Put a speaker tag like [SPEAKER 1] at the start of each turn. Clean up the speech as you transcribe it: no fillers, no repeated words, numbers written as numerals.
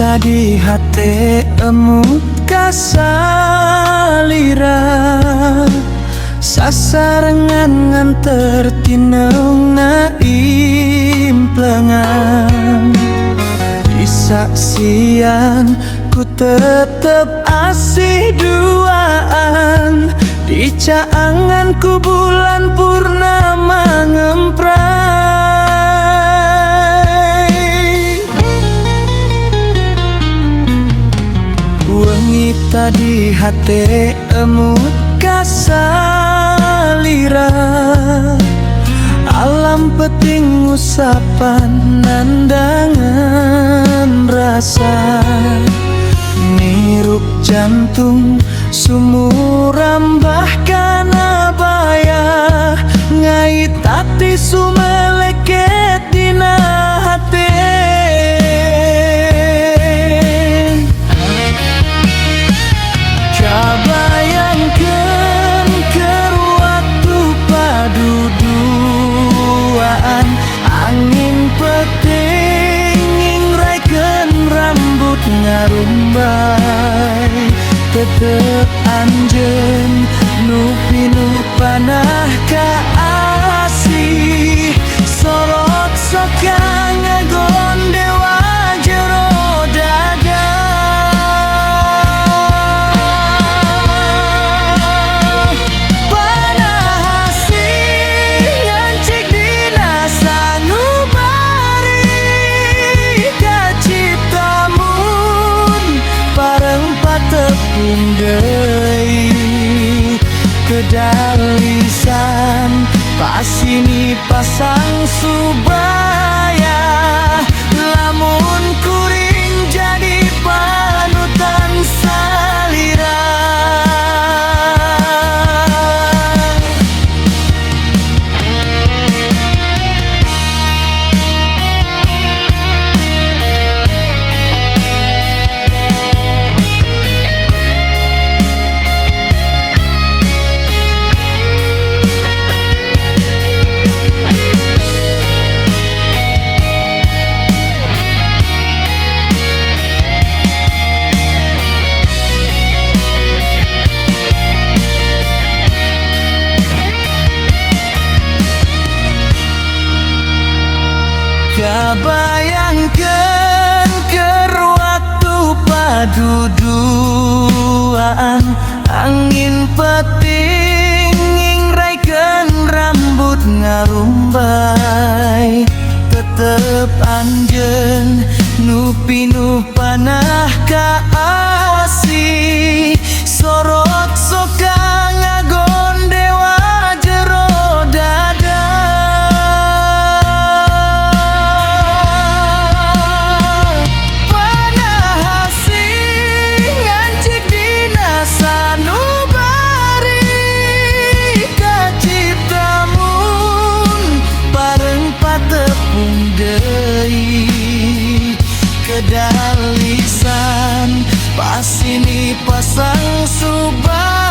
[SPEAKER 1] tadi hati emut kasalira sasarengan nganter tineng na implengan disaksian ku tetep asih duaan di caangan ku bulan purnama ngemprai wengi tadi hati emut kasalira alam peting usapan nandangan rasa niruk jantung sumuram bahkan abaya ngait hati sumeleket dina hati kabayangkeun keur waktu paduduaan angin peting ngingraikeun rambut ngarumbai tetep anjeun nu pinu panah ka asih sorot soka ngagondewa jero dada panah asih ngancik dina sanubari kaciptamun pareng patepung deui kedalisan pasini pasang subaya lamun kuring jadi panutan salira kabayangkeun keur waktu paduduaan angin peting ngingraikeun rambut ngarumbai tetep anjeun nu pinuh panah ka asih sorot soka ngagondewa jero dada kedalisan pasini pasang subah